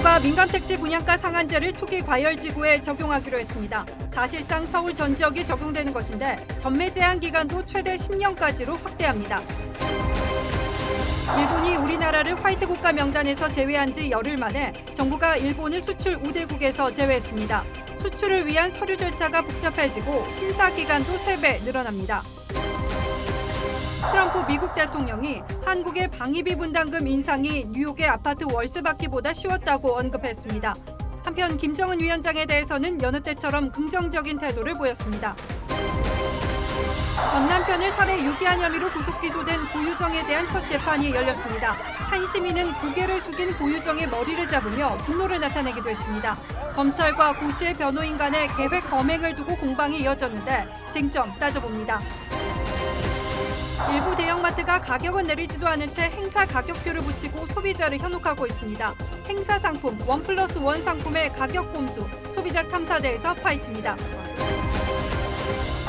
정부가 민간택지 분양가 상한제를 투기 과열지구에 적용하기로 했습니다. 사실상 서울 전 지역이 적용되는 것인데 전매 제한 기간도 최대 10년까지로 확대합니다. 일본이 우리나라를 화이트 국가 명단에서 제외한 지 열흘 만에 정부가 일본을 수출 우대국에서 제외했습니다. 수출을 위한 서류 절차가 복잡해지고 심사 기간도 3배 늘어납니다. 트럼프 미국 대통령이 한국의 방위비 분담금 인상이 뉴욕의 아파트 월세 받기보다 쉬웠다고 언급했습니다. 한편 김정은 위원장에 대해서는 여느 때처럼 긍정적인 태도를 보였습니다. 전 남편을 살해 유기한 혐의로 구속 기소된 고유정에 대한 첫 재판이 열렸습니다. 한 시민은 고개를 숙인 고유정의 머리를 잡으며 분노를 나타내기도 했습니다. 검찰과 고 씨의 변호인 간의 계획 범행을 두고 공방이 이어졌는데 쟁점 따져봅니다. 일부 대형마트가 가격은 내리지도 않은 채 행사 가격표를 붙이고 소비자를 현혹하고 있습니다. 행사 상품 1+1 상품의 가격 꼼수, 소비자 탐사대에서 파헤칩니다.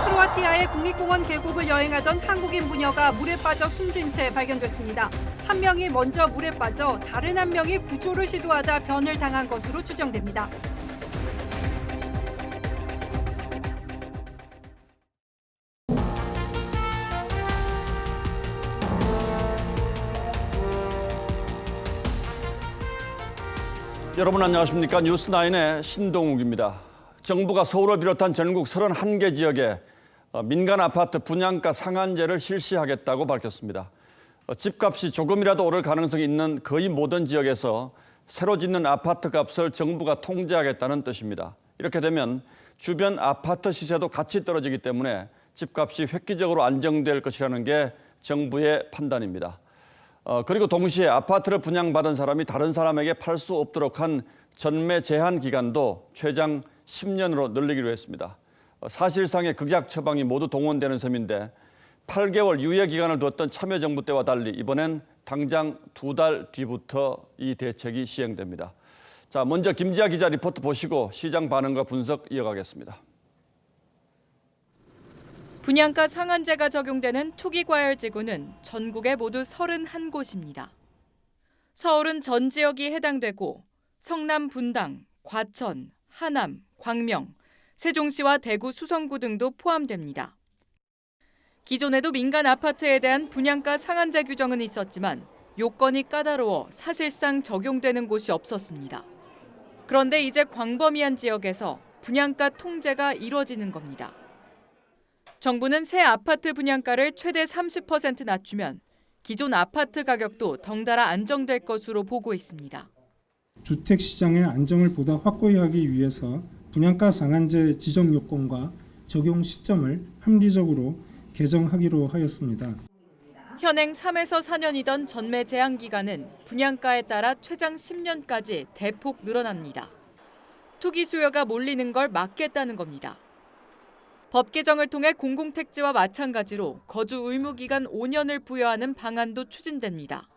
크로아티아의 국립공원 계곡을 여행하던 한국인 부녀가 물에 빠져 숨진 채 발견됐습니다. 한 명이 먼저 물에 빠져 다른 한 명이 구조를 시도하다 변을 당한 것으로 추정됩니다. 여러분 안녕하십니까? 뉴스9의 신동욱입니다. 정부가 서울을 비롯한 전국 31개 지역에 민간 아파트 분양가 상한제를 실시하겠다고 밝혔습니다. 집값이 조금이라도 오를 가능성이 있는 거의 모든 지역에서 새로 짓는 아파트 값을 정부가 통제하겠다는 뜻입니다. 이렇게 되면 주변 아파트 시세도 같이 떨어지기 때문에 집값이 획기적으로 안정될 것이라는 게 정부의 판단입니다. 그리고 동시에 아파트를 분양받은 사람이 다른 사람에게 팔 수 없도록 한 전매 제한 기간도 최장 10년으로 늘리기로 했습니다. 사실상의 극약 처방이 모두 동원되는 셈인데 8개월 유예 기간을 두었던 참여정부 때와 달리 이번엔 당장 2달 뒤부터 이 대책이 시행됩니다. 자, 먼저 김지아 기자 리포트 보시고 시장 반응과 분석 이어가겠습니다. 분양가 상한제가 적용되는 투기과열지구는 전국에 모두 31곳입니다. 서울은 전 지역이 해당되고 성남 분당, 과천, 하남, 광명, 세종시와 대구 수성구 등도 포함됩니다. 기존에도 민간 아파트에 대한 분양가 상한제 규정은 있었지만 요건이 까다로워 사실상 적용되는 곳이 없었습니다. 그런데 이제 광범위한 지역에서 분양가 통제가 이뤄지는 겁니다. 정부는 새 아파트 분양가를 최대 30% 낮추면 기존 아파트 가격도 덩달아 안정될 것으로 보고 있습니다. 주택 시장의 안정을 보다 확고히 하기 위해서 분양가 상한제 지정 요건과 적용 시점을 합리적으로 개정하기로 하였습니다. 현행 3에서 4년이던 전매 제한 기간은 분양가에 따라 최장 10년까지 대폭 늘어납니다. 투기 수요가 몰리는 걸 막겠다는 겁니다. 법 개정을 통해 공공택지와 마찬가지로 거주 의무 기간 5년을 부여하는 방안도 추진됩니다.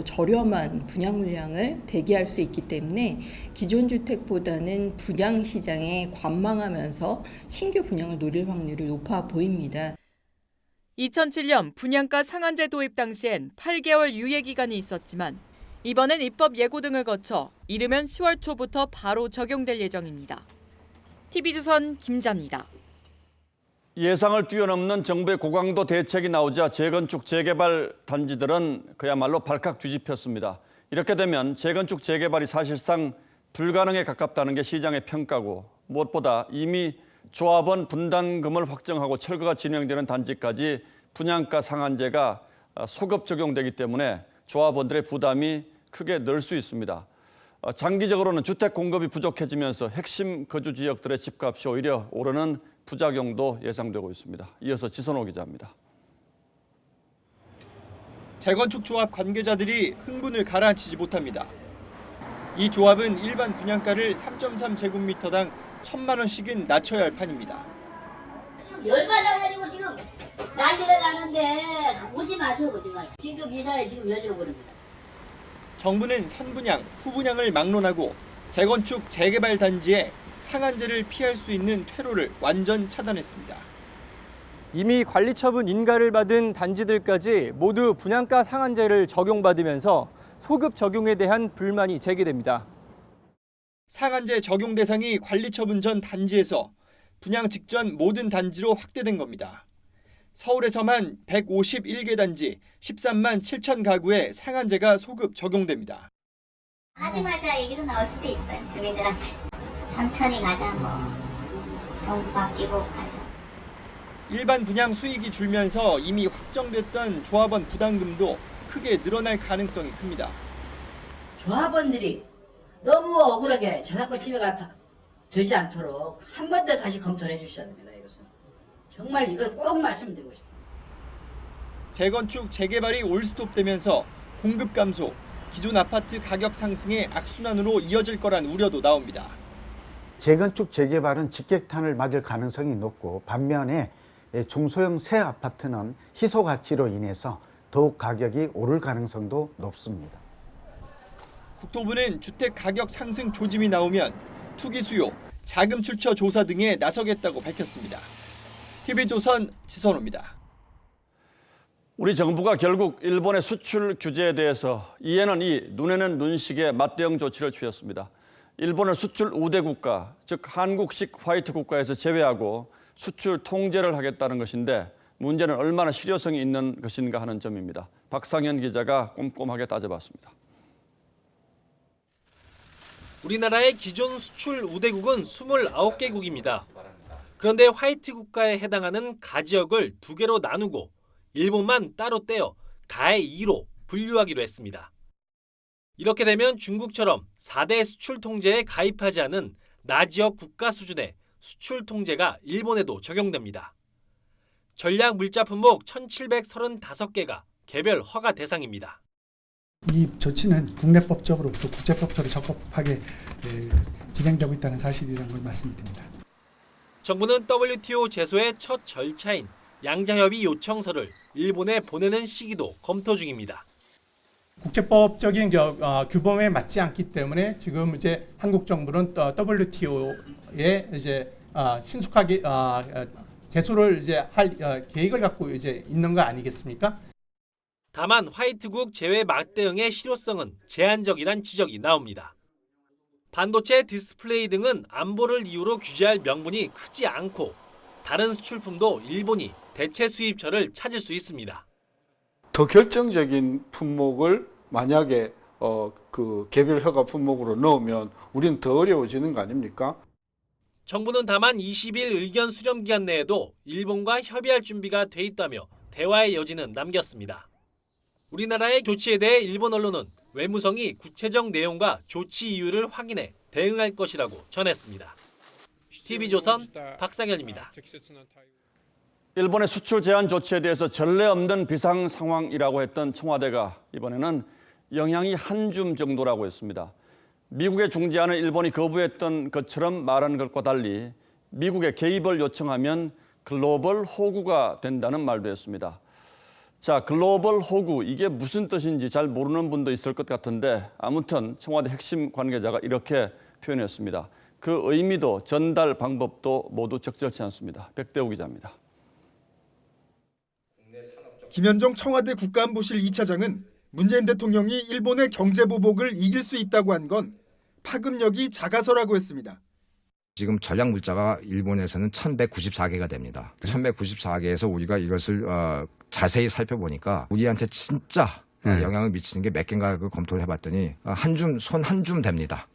저렴한 분양 물량을 대기할 수 있기 때문에 기존 주택보다는 분양 시장에 관망하면서 신규 분양을 노릴 확률이 높아 보입니다. 2007년 분양가 상한제 도입 당시엔 8개월 유예 기간이 있었지만 이번엔 입법 예고 등을 거쳐 이르면 10월 초부터 바로 적용될 예정입니다. TV조선 김자입니다. 예상을 뛰어넘는 정부의 고강도 대책이 나오자 재건축 재개발 단지들은 그야말로 발칵 뒤집혔습니다. 이렇게 되면 재건축 재개발이 사실상 불가능에 가깝다는 게 시장의 평가고 무엇보다 이미 조합원 분담금을 확정하고 철거가 진행되는 단지까지 분양가 상한제가 소급 적용되기 때문에 조합원들의 부담이 크게 늘 수 있습니다. 장기적으로는 주택 공급이 부족해지면서 핵심 거주 지역들의 집값이 오히려 오르는 부작용도 예상되고 있습니다. 이어서 지선호 기자입니다. 재건축 조합 관계자들이 흥분을 가라앉히지 못합니다. 이 조합은 일반 분양가를 3.3제곱미터당 1,000만 원씩은 낮춰야 할 판입니다. 열받아가지고 지금 난리가 나는데 오지 마세요. 지금 이사에 지금 열려고 그럽니다. 정부는 선분양, 후분양을 막론하고 재건축 재개발 단지에 상한제를 피할 수 있는 퇴로를 완전 차단했습니다. 이미 관리처분 인가를 받은 단지들까지 모두 분양가 상한제를 적용받으면서 소급 적용에 대한 불만이 제기됩니다. 상한제 적용 대상이 관리 처분 전 단지에서 분양 직전 모든 단지로 확대된 겁니다. 서울에서만 151개 단지 13만 7천 가구에 상한제가 소급 적용됩니다. 하지 말자 얘기도 나올 수도 있어요. 주민들한테. 천천히 가자 뭐. 정부 바뀌고 가자. 일반 분양 수익이 줄면서 이미 확정됐던 조합원 부담금도 크게 늘어날 가능성이 큽니다. 조합원들이 너무 억울하게 저작권 침해가 되지 않도록 한 번 더 다시 검토를 해주셔야 됩니다. 이것은 정말 이걸 꼭 말씀드리고 싶습니다. 재건축, 재개발이 올스톱되면서 공급 감소, 기존 아파트 가격 상승의 악순환으로 이어질 거란 우려도 나옵니다. 재건축, 재개발은 직격탄을 맞을 가능성이 높고 반면에 중소형 새 아파트는 희소 가치로 인해서 더욱 가격이 오를 가능성도 높습니다. 국토부는 주택 가격 상승 조짐이 나오면 투기 수요, 자금 출처 조사 등에 나서겠다고 밝혔습니다. TV조선 지선호입니다. 우리 정부가 결국 일본의 수출 규제에 대해서 이에는 이, 눈에는 눈식의 맞대응 조치를 취했습니다. 일본을 수출 우대 국가, 즉 한국식 화이트 국가에서 제외하고 수출 통제를 하겠다는 것인데 문제는 얼마나 실효성이 있는 것인가 하는 점입니다. 박상현 기자가 꼼꼼하게 따져봤습니다. 우리나라의 기존 수출 우대국은 29개국입니다. 그런데 화이트 국가에 해당하는 가지역을 2개로 나누고 일본만 따로 떼어 가해 2로 분류하기로 했습니다. 이렇게 되면 중국처럼 4대 수출 통제에 가입하지 않은 나지역 국가 수준의 수출 통제가 일본에도 적용됩니다. 전략 물자 품목 1,735개가 개별 허가 대상입니다. 이 조치는 국내법적으로부터 국제법적으로 적합하게 진행되고 있다는 사실이라는 걸 말씀드립니다. 정부는 WTO 제소의 첫 절차인 양자협의 요청서를 일본에 보내는 시기도 검토 중입니다. 국제법적인 규범에 맞지 않기 때문에 지금 이제 한국 정부는 WTO에 이제 신속하게 제소를 이제 할 계획을 갖고 이제 있는 거 아니겠습니까? 다만 화이트국 제외 맞대응의 실효성은 제한적이란 지적이 나옵니다. 반도체, 디스플레이 등은 안보를 이유로 규제할 명분이 크지 않고 다른 수출품도 일본이 대체 수입처를 찾을 수 있습니다. 더 결정적인 품목을 만약에 그 개별 허가 품목으로 넣으면 우리는 더 어려워지는 거 아닙니까? 정부는 다만 20일 의견 수렴 기간 내에도 일본과 협의할 준비가 돼 있다며 대화의 여지는 남겼습니다. 우리나라의 조치에 대해 일본 언론은 외무성이 구체적 내용과 조치 이유를 확인해 대응할 것이라고 전했습니다. TV조선 박상현입니다. 일본의 수출 제한 조치에 대해서 전례 없는 비상 상황이라고 했던 청와대가 이번에는 영향이 한 줌 정도라고 했습니다. 미국의 중재안을 일본이 거부했던 것처럼 말하는 것과 달리 미국의 개입을 요청하면 글로벌 호구가 된다는 말도 했습니다. 자, 글로벌 호구, 이게 무슨 뜻인지 잘 모르는 분도 있을 것 같은데 아무튼 청와대 핵심 관계자가 이렇게 표현했습니다. 그 의미도 전달 방법도 모두 적절치 않습니다. 백대우 기자입니다. 김현정 청와대 국가안보실 2차장은 문재인 대통령이 일본의 경제보복을 이길 수 있다고 한 건 파급력이 작아서라고 했습니다. 지금 전략 물자가 일본에서는 1194개가 됩니다. 1194개에서 우리가 이것을 자세히 살펴보니까 우리한테 진짜 영향을 미치는 게 몇 개인가 검토를 해봤더니 손 한 줌 됩니다.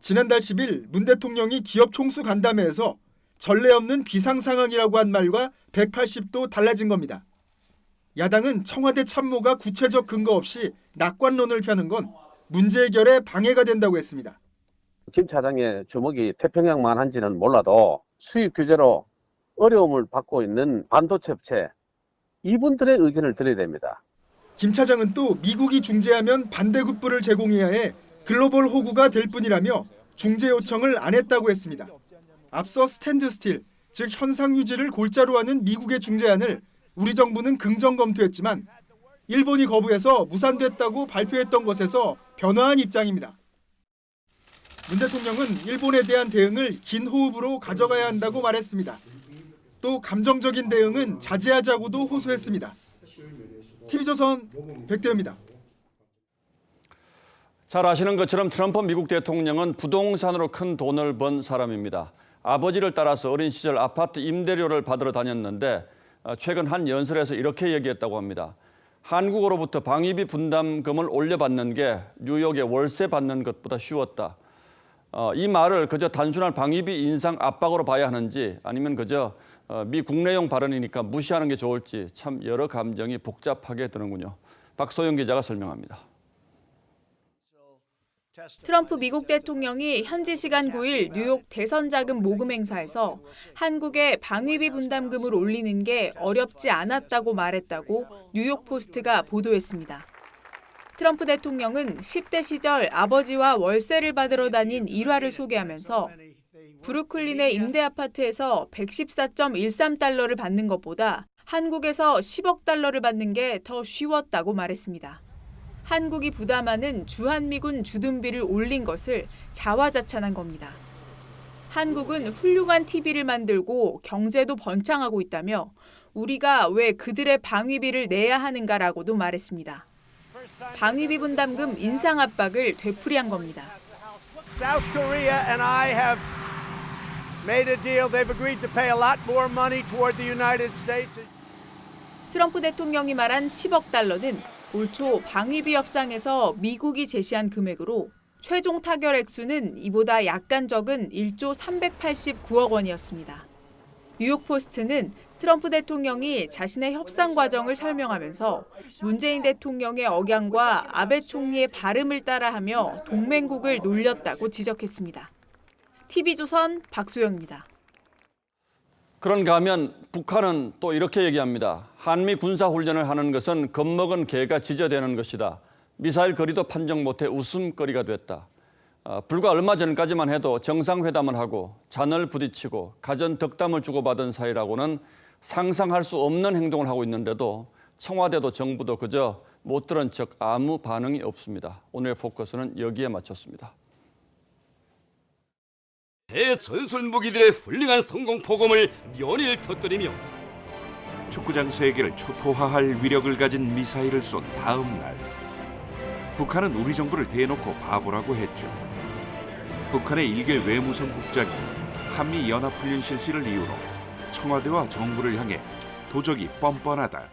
지난달 10일 문 대통령이 기업 총수 간담회에서 전례 없는 비상 상황이라고 한 말과 180도 달라진 겁니다. 야당은 청와대 참모가 구체적 근거 없이 낙관론을 펴는 건 문제 해결에 방해가 된다고 했습니다. 김 차장의 주먹이 태평양만 한지는 몰라도 수입 규제로 어려움을 받고 있는 반도체 업체 이분들의 의견을 들어야 됩니다. 김 차장은 또 미국이 중재하면 반대급부를 제공해야 해 글로벌 호구가 될 뿐이라며 중재 요청을 안 했다고 했습니다. 앞서 스탠드스틸, 즉 현상 유지를 골자로 하는 미국의 중재안을 우리 정부는 긍정 검토했지만 일본이 거부해서 무산됐다고 발표했던 것에서 변화한 입장입니다. 문 대통령은 일본에 대한 대응을 긴 호흡으로 가져가야 한다고 말했습니다. 또 감정적인 대응은 자제하자고도 호소했습니다. TV조선 백대우입니다. 잘 아시는 것처럼 트럼프 미국 대통령은 부동산으로 큰 돈을 번 사람입니다. 아버지를 따라서 어린 시절 아파트 임대료를 받으러 다녔는데 최근 한 연설에서 이렇게 얘기했다고 합니다. 한국으로부터 방위비 분담금을 올려받는 게 뉴욕에 월세 받는 것보다 쉬웠다. 이 말을 그저 단순한 방위비 인상 압박으로 봐야 하는지 아니면 그저 미 국내용 발언이니까 무시하는 게 좋을지 참 여러 감정이 복잡하게 드는군요. 박소영 기자가 설명합니다. 트럼프 미국 대통령이 현지 시간 9일 뉴욕 대선 자금 모금 행사에서 한국의 방위비 분담금을 올리는 게 어렵지 않았다고 말했다고 뉴욕 포스트가 보도했습니다. 트럼프 대통령은 10대 시절 아버지와 월세를 받으러 다닌 일화를 소개하면서 브루클린의 임대 아파트에서 114.13달러를 받는 것보다 한국에서 10억 달러를 받는 게 더 쉬웠다고 말했습니다. 한국이 부담하는 주한미군 주둔비를 올린 것을 자화자찬한 겁니다. 한국은 훌륭한 TV를 만들고 경제도 번창하고 있다며 우리가 왜 그들의 방위비를 내야 하는가라고도 말했습니다. 방위비 분담금 인상 압박을 되풀이한 겁니다. South Korea and I have made a deal. They've agreed to pay a lot more money toward the United States. 트럼프 대통령이 말한 10억 달러는 올 초 방위비 협상에서 미국이 제시한 금액으로 최종 타결 액수는 이보다 약간 적은 1조 389억 원이었습니다. 뉴욕 포스트는 트럼프 대통령이 자신의 협상 과정을 설명하면서 문재인 대통령의 억양과 아베 총리의 발음을 따라하며 동맹국을 놀렸다고 지적했습니다. TV조선 박소영입니다. 그런가 하면 북한은 또 이렇게 얘기합니다. 한미 군사훈련을 하는 것은 겁먹은 개가 짖어대는 것이다. 미사일 거리도 판정 못해 웃음거리가 됐다. 불과 얼마 전까지만 해도 정상회담을 하고 잔을 부딪히고 가전 덕담을 주고받은 사이라고는 상상할 수 없는 행동을 하고 있는데도 청와대도 정부도 그저 못 들은 척 아무 반응이 없습니다. 오늘의 포커스는 여기에 맞췄습니다. 대전술 무기들의 훌륭한 성공 포검을 연일 터뜨리며 축구장 세계를 초토화할 위력을 가진 미사일을 쏜 다음 날 북한은 우리 정부를 대놓고 바보라고 했죠. 북한의 일개 외무성 국장이 한미연합훈련 실시를 이유로 청와대와 정부를 향해 도적이 뻔뻔하다,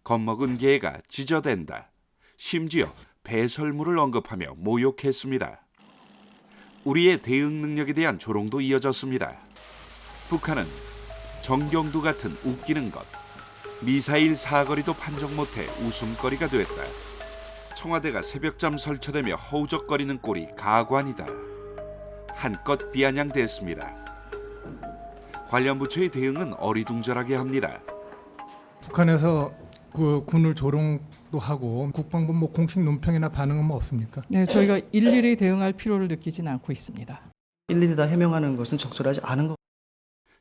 겁먹은 개가 짖어댄다, 심지어 배설물을 언급하며 모욕했습니다. 우리의 대응 능력에 대한 조롱도 이어졌습니다. 북한은 정경두 같은 웃기는 것, 미사일 사거리도 판정 못해 웃음거리가 됐다. 청와대가 새벽잠 설쳐대며 허우적거리는 꼴이 가관이다. 한껏 비아냥됐습니다. 관련 부처의 대응은 어리둥절하게 합니다. 북한에서 그 군을 조롱도 하고 국방부 뭐 공식 논평이나 반응은 뭐 없습니까? 네, 저희가 일일이 대응할 필요를 느끼지는 않고 있습니다. 일일이 다 해명하는 것은 적절하지 않은 것.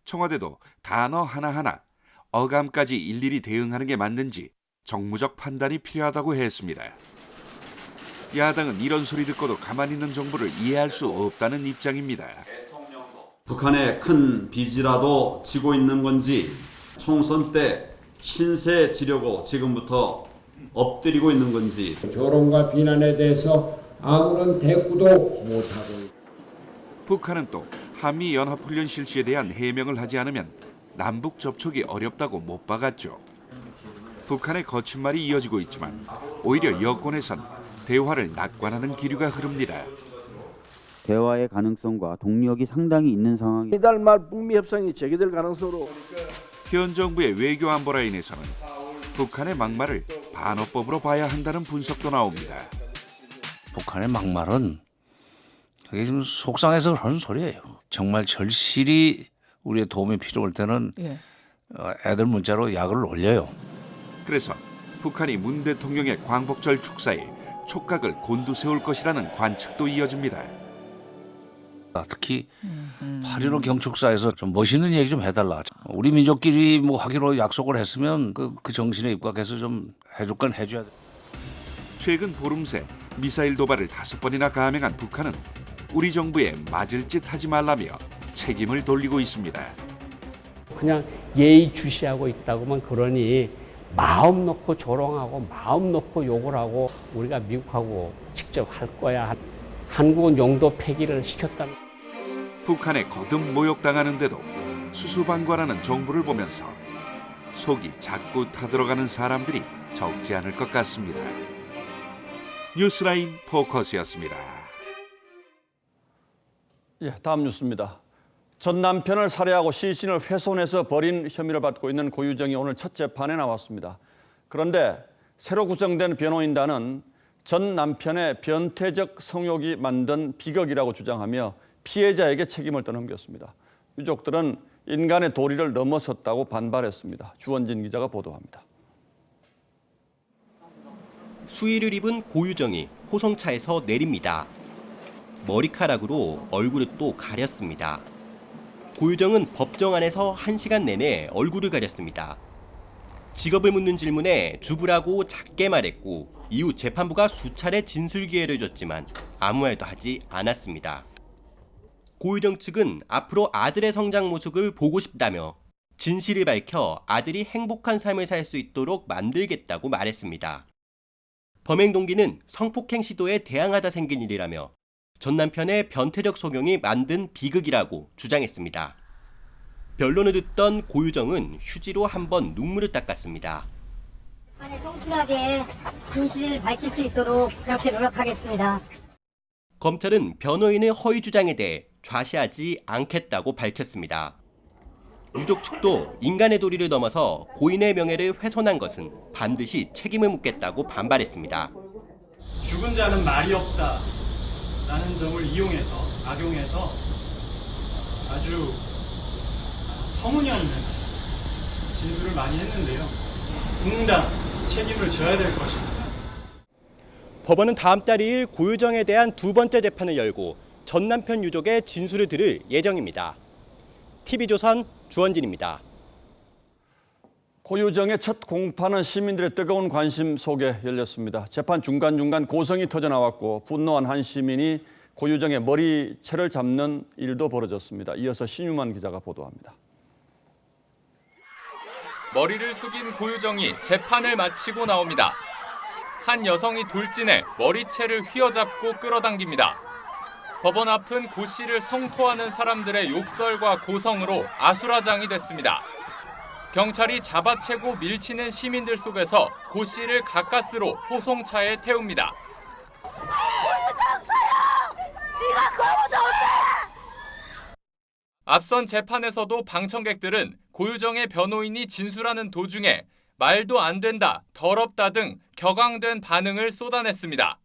청와대도 단어 하나하나 어감까지 일일이 대응하는 게 맞는지 정무적 판단이 필요하다고 했습니다. 야당은 이런 소리 듣고도 가만히 있는 정부를 이해할 수 없다는 입장입니다. 북한의 큰 빚이라도 지고 있는 건지 총선 때 신세 지려고 지금부터 엎드리고 있는 건지 조롱과 비난에 대해서 아무런 대꾸도 못하고 있다. 북한은 또 한미연합훈련 실시에 대한 해명을 하지 않으면 남북 접촉이 어렵다고 못 박았죠. 북한의 거친 말이 이어지고 있지만 오히려 여권에선 대화를 낙관하는 기류가 흐릅니다. 대화의 가능성과 동력이 상당히 있는 상황이 이달 말 북미 협상이 재개될 가능성으로 현 정부의 외교 안보 라인에서는 북한의 막말을 반어법으로 봐야 한다는 분석도 나옵니다. 북한의 막말은 그게 좀 속상해서 그런 소리예요. 정말 절실히 우리의 도움이 필요할 때는 애들 문자로 약을 올려요. 그래서 북한이 문 대통령의 광복절 축사에 촉각을 곤두세울 것이라는 관측도 이어집니다. 특히 8.15 경축사에서 좀 멋있는 얘기 좀 해달라. 우리 민족끼리 뭐 하기로 약속을 했으면 그 정신에 입각해서 좀 해줄 건 해줘야 돼. 최근 보름 새 미사일 도발을 5번이나 감행한 북한은 우리 정부에 맞을 짓 하지 말라며 책임을 돌리고 있습니다. 그냥 예의주시하고 있다고만 그러니 마음 놓고 조롱하고 마음 놓고 욕을 하고 우리가 미국하고 직접 할 거야. 한국은 용도 폐기를 시켰다. 북한에 거듭 모욕당하는데도 수수방관하는 정부를 보면서 속이 자꾸 타들어가는 사람들이 적지 않을 것 같습니다. 뉴스라인 포커스였습니다. 예, 다음 뉴스입니다. 전 남편을 살해하고 시신을 훼손해서 버린 혐의를 받고 있는 고유정이 오늘 첫 재판에 나왔습니다. 그런데 새로 구성된 변호인단은 전 남편의 변태적 성욕이 만든 비극이라고 주장하며 피해자에게 책임을 떠넘겼습니다. 유족들은 인간의 도리를 넘어섰다고 반발했습니다. 주원진 기자가 보도합니다. 수의를 입은 고유정이 호송차에서 내립니다. 머리카락으로 얼굴을 또 가렸습니다. 고유정은 법정 안에서 1시간 내내 얼굴을 가렸습니다. 직업을 묻는 질문에 주부라고 작게 말했고 이후 재판부가 수차례 진술 기회를 줬지만 아무 말도 하지 않았습니다. 고유정 측은 앞으로 아들의 성장 모습을 보고 싶다며 진실을 밝혀 아들이 행복한 삶을 살 수 있도록 만들겠다고 말했습니다. 범행 동기는 성폭행 시도에 대항하다 생긴 일이라며 전 남편의 변태적 속용이 만든 비극이라고 주장했습니다. 변론을 듣던 고유정은 휴지로 한번 눈물을 닦았습니다. 성실하게 진실을 밝힐 수 있도록 그렇게 노력하겠습니다. 검찰은 변호인의 허위 주장에 대해 좌시하지 않겠다고 밝혔습니다. 유족 측도 인간의 도리를 넘어서 고인의 명예를 훼손한 것은 반드시 책임을 묻겠다고 반발했습니다. 죽은 자는 말이 없다라는 점을 이용해서 악용해서 아주 터무니없는 진술을 많이 했는데요. 응당 책임을 져야 될 것입니다. 법원은 다음 달 2일 고유정에 대한 두 번째 재판을 열고 전 남편 유족의 진술을 들을 예정입니다. TV조선 주원진입니다. 고유정의 첫 공판은 시민들의 뜨거운 관심 속에 열렸습니다. 재판 중간중간 고성이 터져나왔고 분노한 한 시민이 고유정의 머리채를 잡는 일도 벌어졌습니다. 이어서 신유만 기자가 보도합니다. 머리를 숙인 고유정이 재판을 마치고 나옵니다. 한 여성이 돌진해 머리채를 휘어잡고 끌어당깁니다. 법원 앞은 고 씨를 성토하는 사람들의 욕설과 고성으로 아수라장이 됐습니다. 경찰이 잡아채고 밀치는 시민들 속에서 고 씨를 가까스로 호송차에 태웁니다. 앞선 재판에서도 방청객들은 고유정의 변호인이 진술하는 도중에 말도 안 된다, 더럽다 등 격앙된 반응을 쏟아냈습니다.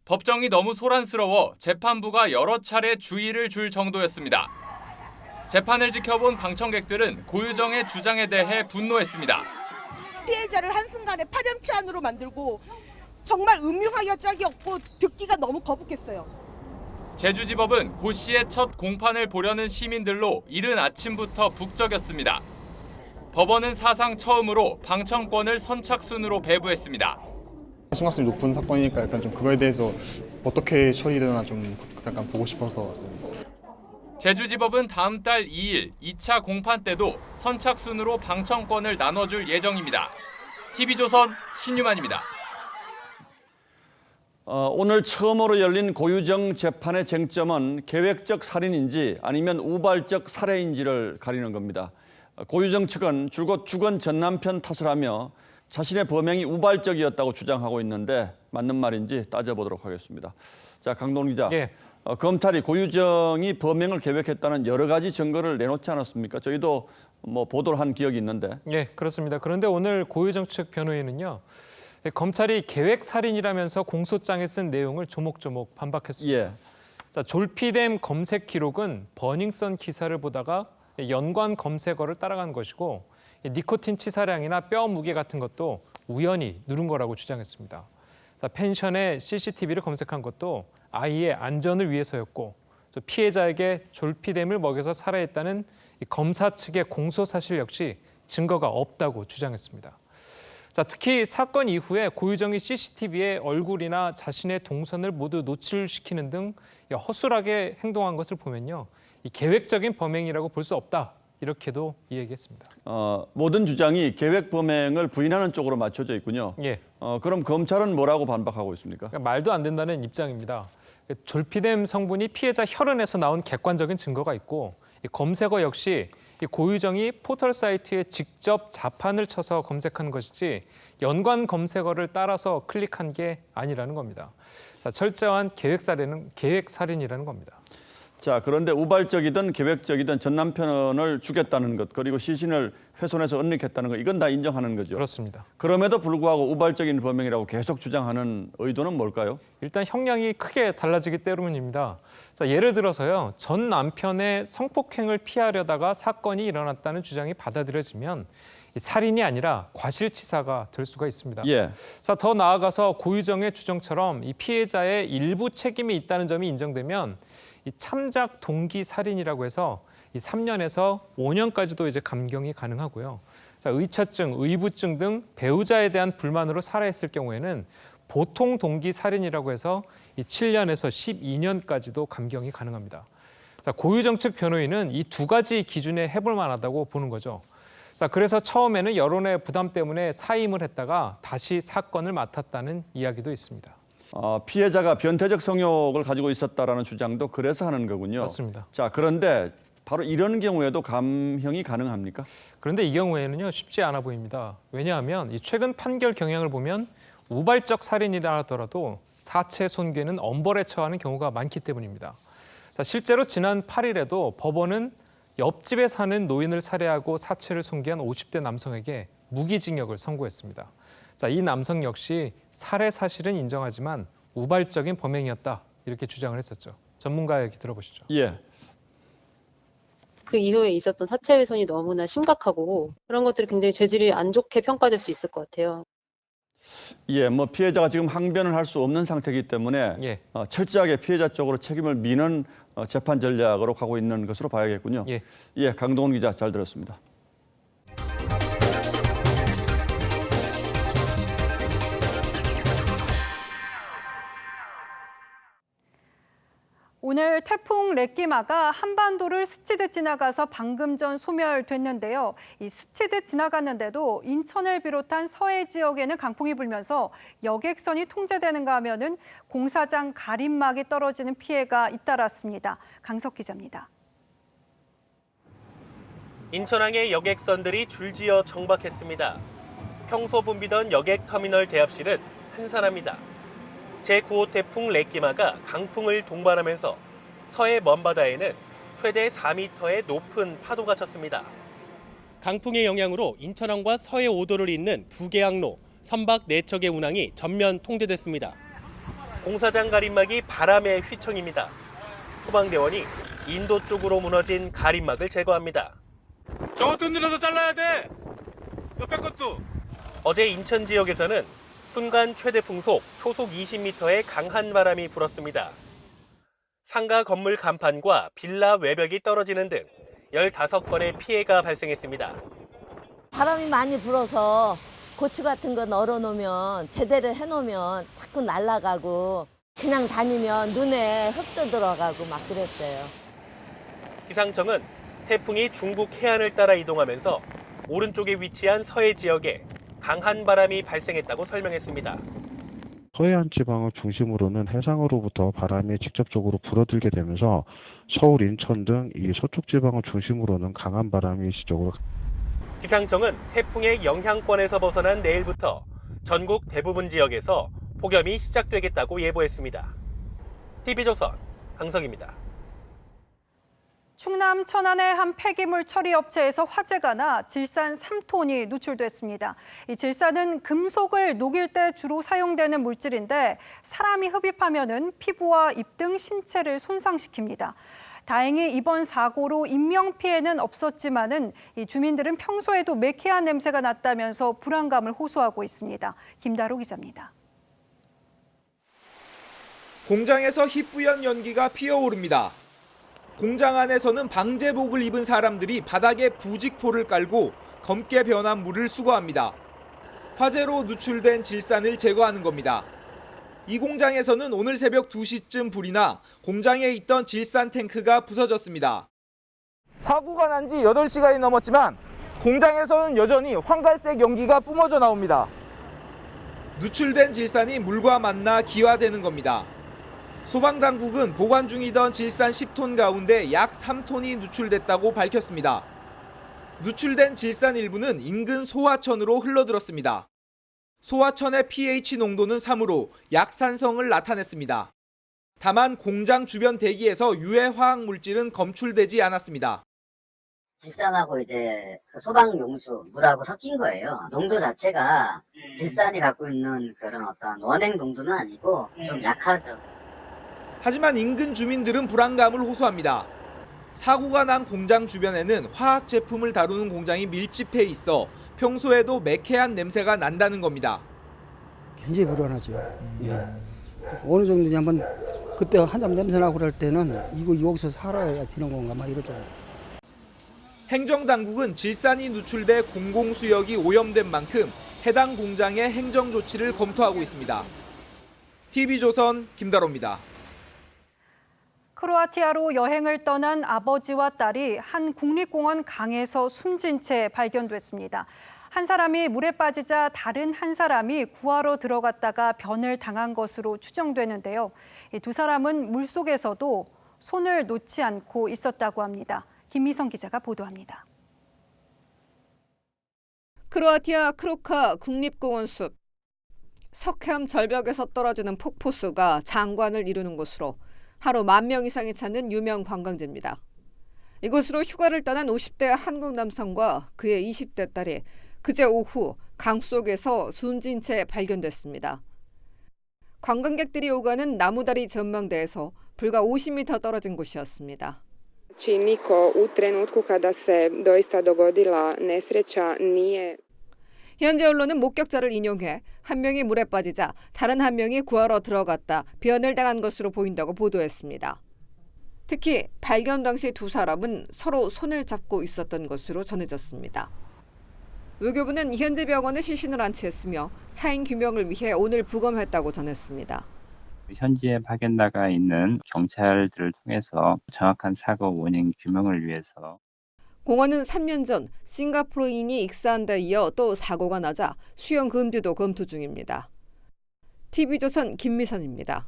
법정이 너무 소란스러워 재판부가 여러 차례 주의를 줄 정도였습니다. 재판을 지켜본 방청객들은 고유정의 주장에 대해 분노했습니다. 피해자를 한순간에 파렴치한으로 만들고 정말 음흉하기가 짝이 없고 듣기가 너무 거북했어요. 제주지법은 고 씨의 첫 공판을 보려는 시민들로 이른 아침부터 북적였습니다. 법원은 사상 처음으로 방청권을 선착순으로 배부했습니다. 심각성이 높은 사건이니까 약간 좀 그거에 대해서 어떻게 처리되나 좀 약간 보고 싶어서 왔습니다. 제주지법은 다음 달 2일 2차 공판 때도 선착순으로 방청권을 나눠줄 예정입니다. TV조선 신유만입니다. 오늘 처음으로 열린 고유정 재판의 쟁점은 계획적 살인인지 아니면 우발적 살해인지를 가리는 겁니다. 고유정 측은 줄곧 죽은 전 남편 탓을 하며 자신의 범행이 우발적이었다고 주장하고 있는데 맞는 말인지 따져보도록 하겠습니다. 자, 강동 기자. 예. 검찰이 고유정이 범행을 계획했다는 여러 가지 증거를 내놓지 않았습니까? 저희도 뭐 보도를 한 기억이 있는데. 예, 그렇습니다. 그런데 오늘 고유정 측 변호인은요. 검찰이 계획살인이라면서 공소장에 쓴 내용을 조목조목 반박했습니다. 예. 자, 졸피뎀 검색 기록은 버닝썬 기사를 보다가 연관 검색어를 따라간 것이고 니코틴 치사량이나 뼈 무게 같은 것도 우연히 누른 거라고 주장했습니다. 자, 펜션에 CCTV를 검색한 것도 아이의 안전을 위해서였고 피해자에게 졸피뎀을 먹여서 살해했다는 검사 측의 공소 사실 역시 증거가 없다고 주장했습니다. 자, 특히 사건 이후에 고유정이 CCTV에 얼굴이나 자신의 동선을 모두 노출시키는 등 허술하게 행동한 것을 보면요, 이 계획적인 범행이라고 볼 수 없다, 이렇게도 이야기했습니다. 모든 주장이 계획 범행을 부인하는 쪽으로 맞춰져 있군요. 예. 그럼 검찰은 뭐라고 반박하고 있습니까? 그러니까 말도 안 된다는 입장입니다. 졸피뎀 성분이 피해자 혈흔에서 나온 객관적인 증거가 있고 이 검색어 역시 이 고유정이 포털 사이트에 직접 자판을 쳐서 검색한 것이지 연관 검색어를 따라서 클릭한 게 아니라는 겁니다. 자, 철저한 계획 살인이라는 겁니다. 자, 그런데 우발적이든 계획적이든 전 남편을 죽였다는 것, 그리고 시신을 훼손해서 은닉했다는 것, 이건 다 인정하는 거죠. 그렇습니다. 그럼에도 불구하고 우발적인 범행이라고 계속 주장하는 의도는 뭘까요? 일단 형량이 크게 달라지기 때문입니다. 자, 예를 들어서요, 전 남편의 성폭행을 피하려다가 사건이 일어났다는 주장이 받아들여지면 살인이 아니라 과실치사가 될 수가 있습니다. 예. 자, 더 나아가서 고유정의 주장처럼 이 피해자의 일부 책임이 있다는 점이 인정되면 이 참작 동기 살인이라고 해서 이 3년에서 5년까지도 이제 감경이 가능하고요. 자, 의처증, 의부증 등 배우자에 대한 불만으로 살해했을 경우에는 보통 동기 살인이라고 해서 이 7년에서 12년까지도 감경이 가능합니다. 자, 고유정 측 변호인은 이 두 가지 기준에 해볼 만하다고 보는 거죠. 자, 그래서 처음에는 여론의 부담 때문에 사임을 했다가 다시 사건을 맡았다는 이야기도 있습니다. 피해자가 변태적 성욕을 가지고 있었다라는 주장도 그래서 하는 거군요. 맞습니다. 자, 그런데 바로 이런 경우에도 감형이 가능합니까? 그런데 이 경우에는요, 쉽지 않아 보입니다. 왜냐하면 이 최근 판결 경향을 보면 우발적 살인이라 하더라도 사체 손괴는 엄벌에 처하는 경우가 많기 때문입니다. 자, 실제로 지난 8일에도 법원은 옆집에 사는 노인을 살해하고 사체를 손괴한 50대 남성에게 무기징역을 선고했습니다. 자, 이 남성 역시 살해 사실은 인정하지만 우발적인 범행이었다, 이렇게 주장을 했었죠. 전문가 얘기 들어보시죠. 예. 그 이후에 있었던 사체 훼손이 너무나 심각하고 그런 것들이 굉장히 죄질이 안 좋게 평가될 수 있을 것 같아요. 예, 뭐 피해자가 지금 항변을 할 수 없는 상태이기 때문에 예. 철저하게 피해자 쪽으로 책임을 미는 재판 전략으로 가고 있는 것으로 봐야겠군요. 예, 강동원 기자 잘 들었습니다. 오늘 태풍 렛기마가 한반도를 스치듯 지나가서 방금 전 소멸됐는데요. 이 스치듯 지나갔는데도 인천을 비롯한 서해 지역에는 강풍이 불면서 여객선이 통제되는가 하면은 공사장 가림막이 떨어지는 피해가 잇따랐습니다. 강석 기자입니다. 인천항의 여객선들이 줄지어 정박했습니다. 평소 붐비던 여객터미널 대합실은 한산합니다. 제9호 태풍 렛기마가 강풍을 동반하면서 서해 먼바다에는 최대 4m의 높은 파도가 쳤습니다. 강풍의 영향으로 인천항과 서해 5도를 잇는 두 개 항로, 선박 4척의 운항이 전면 통제됐습니다. 공사장 가림막이 바람에 휘청입니다. 소방대원이 인도 쪽으로 무너진 가림막을 제거합니다. 저것도 늘어서 잘라야 돼! 옆에 것도! 어제 인천 지역에서는 순간 최대 풍속 초속 20m의 강한 바람이 불었습니다. 상가 건물 간판과 빌라 외벽이 떨어지는 등 15건의 피해가 발생했습니다. 바람이 많이 불어서 고추 같은 거 널어놓으면 제대로 해놓으면 자꾸 날아가고 그냥 다니면 눈에 흙도 들어가고 막 그랬어요. 기상청은 태풍이 중국 해안을 따라 이동하면서 오른쪽에 위치한 서해 지역에 강한 바람이 발생했다고 설명했습니다. 서해안 지방을 중심으로는 해상으로부터 바람이 직접적으로 불어들게 되면서 서울, 인천 등 이 서쪽 지방을 중심으로는 강한 바람이 일시적으로. 기상청은 태풍의 영향권에서 벗어난 내일부터 전국 대부분 지역에서 폭염이 시작되겠다고 예보했습니다. TV조선 강석입니다. 충남 천안의 한 폐기물 처리 업체에서 화재가 나 질산 3톤이 누출됐습니다. 이 질산은 금속을 녹일 때 주로 사용되는 물질인데 사람이 흡입하면은 피부와 입 등 신체를 손상시킵니다. 다행히 이번 사고로 인명 피해는 없었지만은 이 주민들은 평소에도 매캐한 냄새가 났다면서 불안감을 호소하고 있습니다. 김다로 기자입니다. 공장에서 희뿌연 연기가 피어오릅니다. 공장 안에서는 방제복을 입은 사람들이 바닥에 부직포를 깔고 검게 변한 물을 수거합니다. 화재로 누출된 질산을 제거하는 겁니다. 이 공장에서는 오늘 새벽 2시쯤 불이 나 공장에 있던 질산 탱크가 부서졌습니다. 사고가 난 지 8시간이 넘었지만 공장에서는 여전히 황갈색 연기가 뿜어져 나옵니다. 누출된 질산이 물과 만나 기화되는 겁니다. 소방당국은 보관 중이던 질산 10톤 가운데 약 3톤이 누출됐다고 밝혔습니다. 누출된 질산 일부는 인근 소화천으로 흘러들었습니다. 소화천의 pH 농도는 3으로 약산성을 나타냈습니다. 다만 공장 주변 대기에서 유해 화학 물질은 검출되지 않았습니다. 질산하고 이제 소방 용수 물하고 섞인 거예요. 농도 자체가 질산이 갖고 있는 그런 어떤 원액 농도는 아니고 좀 약하죠. 하지만 인근 주민들은 불안감을 호소합니다. 사고가 난 공장 주변에는 화학 제품을 다루는 공장이 밀집해 있어 평소에도 매캐한 냄새가 난다는 겁니다. 굉장히 불안하죠. 예. 어느 정도냐 한번 그때 한참 냄새 나고 그럴 때는 이거 여기서 살아야 되는 건가 막 이러죠. 행정당국은 질산이 누출돼 공공수역이 오염된 만큼 해당 공장의 행정 조치를 검토하고 있습니다. TV조선 김다로입니다. 크로아티아로 여행을 떠난 아버지와 딸이 한 국립공원 강에서 숨진 채 발견됐습니다. 한 사람이 물에 빠지자 다른 한 사람이 구하러 들어갔다가 변을 당한 것으로 추정되는데요. 이 두 사람은 물속에서도 손을 놓지 않고 있었다고 합니다. 김미성 기자가 보도합니다. 크로아티아 크로카 국립공원 숲. 석켬 절벽에서 떨어지는 폭포수가 장관을 이루는 곳으로 하루 10,000명 이상이 찾는 유명 관광지입니다. 이곳으로 휴가를 떠난 50대 한국 남성과 그의 20대 딸이 그제 오후 강 속에서 숨진 채 발견됐습니다. 관광객들이 오가는 나무다리 전망대에서 불과 50m 떨어진 곳이었습니다. 현재 언론은 목격자를 인용해 한 명이 물에 빠지자 다른 한 명이 구하러 들어갔다 변을 당한 것으로 보인다고 보도했습니다. 특히 발견 당시 두 사람은 서로 손을 잡고 있었던 것으로 전해졌습니다. 외교부는 현재 병원에 시신을 안치했으며 사인 규명을 위해 오늘 부검했다고 전했습니다. 현지에 파견 나가 있는 경찰들을 통해서 정확한 사고 원인 규명을 위해서 공원은 3년 전 싱가포르인이 익사한 데 이어 또 사고가 나자 수영 금지도 검토 중입니다. TV조선 김미선입니다.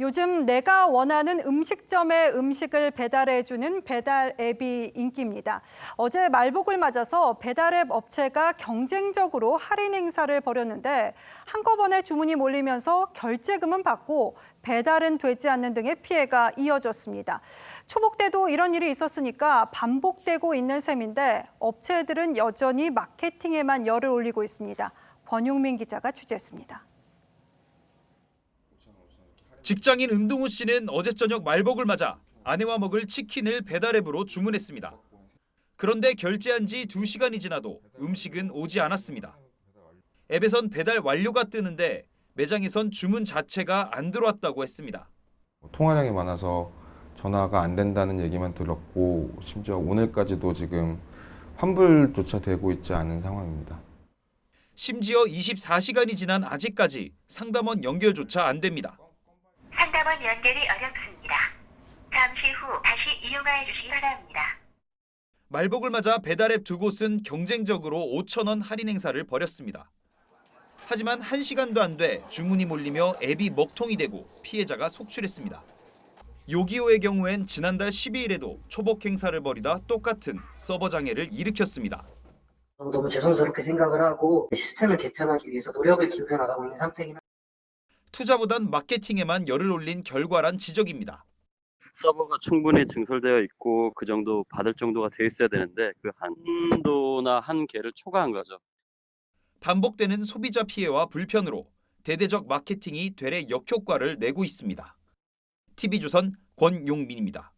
요즘 내가 원하는 음식점에 음식을 배달해주는 배달 앱이 인기입니다. 어제 말복을 맞아서 배달앱 업체가 경쟁적으로 할인 행사를 벌였는데 한꺼번에 주문이 몰리면서 결제금은 받고 배달은 되지 않는 등의 피해가 이어졌습니다. 초복 때도 이런 일이 있었으니까 반복되고 있는 셈인데 업체들은 여전히 마케팅에만 열을 올리고 있습니다. 권용민 기자가 취재했습니다. 직장인 은동우 씨는 어제 저녁 말복을 맞아 아내와 먹을 치킨을 배달앱으로 주문했습니다. 그런데 결제한 지 2시간이 지나도 음식은 오지 않았습니다. 앱에선 배달 완료가 뜨는데 매장에선 주문 자체가 안 들어왔다고 했습니다. 통화량이 많아서 전화가 안 된다는 얘기만 들었고 심지어 오늘까지도 지금 환불조차 되고 있지 않은 상황입니다. 심지어 24시간이 지난 아직까지 상담원 연결조차 안 됩니다. 상담원 연결이 어렵습니다. 잠시 후 다시 이용하여 주시기 바랍니다. 말복을 맞아 배달앱 두 곳은 경쟁적으로 5,000원 할인 행사를 벌였습니다. 하지만 1시간도 안 돼 주문이 몰리며 앱이 먹통이 되고 피해자가 속출했습니다. 요기요의 경우엔 지난달 12일에도 초복 행사를 벌이다 똑같은 서버 장애를 일으켰습니다. 너무 죄송스럽게 생각을 하고 시스템을 개편하기 위해서 노력을 기울여 나가고 있는 상태이긴 합니다. 투자보단 마케팅에만 열을 올린 결과란 지적입니다. 서버가 충분히 증설되어 있고 그 정도 받을 정도가 돼 있어야 되는데 그 한도나 한계를 초과한 거죠. 반복되는 소비자 피해와 불편으로 대대적 마케팅이 되레 역효과를 내고 있습니다. TV조선 권용민입니다.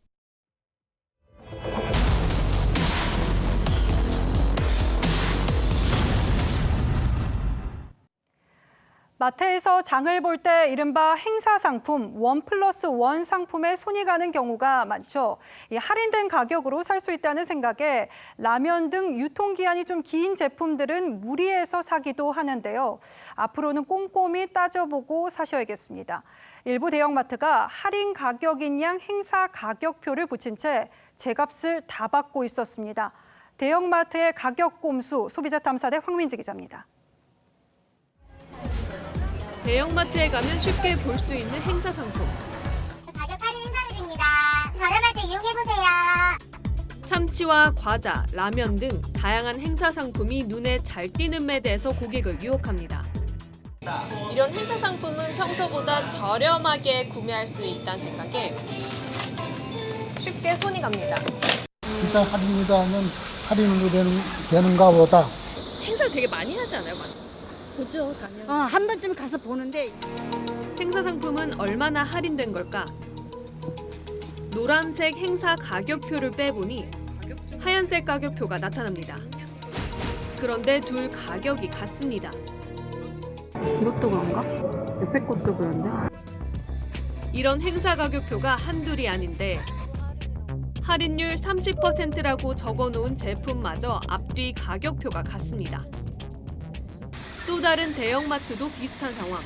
마트에서 장을 볼 때 이른바 행사 상품, 1+1 상품에 손이 가는 경우가 많죠. 이 할인된 가격으로 살 수 있다는 생각에 라면 등 유통기한이 좀 긴 제품들은 무리해서 사기도 하는데요. 앞으로는 꼼꼼히 따져보고 사셔야겠습니다. 일부 대형마트가 할인 가격인 양 행사 가격표를 붙인 채 제값을 다 받고 있었습니다. 대형마트의 가격 꼼수, 소비자탐사대 황민지 기자입니다. 대형마트에 가면 쉽게 볼 수 있는 행사 상품. 가격 할인 행사를 줍니다. 저렴할 때 이용해보세요. 참치와 과자, 라면 등 다양한 행사 상품이 눈에 잘 띄는 매대에서 고객을 유혹합니다. 이런 행사 상품은 평소보다 저렴하게 구매할 수 있다는 생각에 쉽게 손이 갑니다. 일단 할인이다 하면 할인으로 되는가 보다. 행사를 되게 많이 하지 않아요? 보죠, 당연히. 한 번쯤 가서 보는데. 행사 상품은 얼마나 할인된 걸까? 노란색 행사 가격표를 빼보니 하얀색 가격표가 나타납니다. 그런데 둘 가격이 같습니다. 이것도 그런가? 옆에 것도 그런데? 이런 행사 가격표가 한둘이 아닌데 할인율 30%라고 적어놓은 제품마저 앞뒤 가격표가 같습니다. 또 다른 대형마트도 비슷한 상황.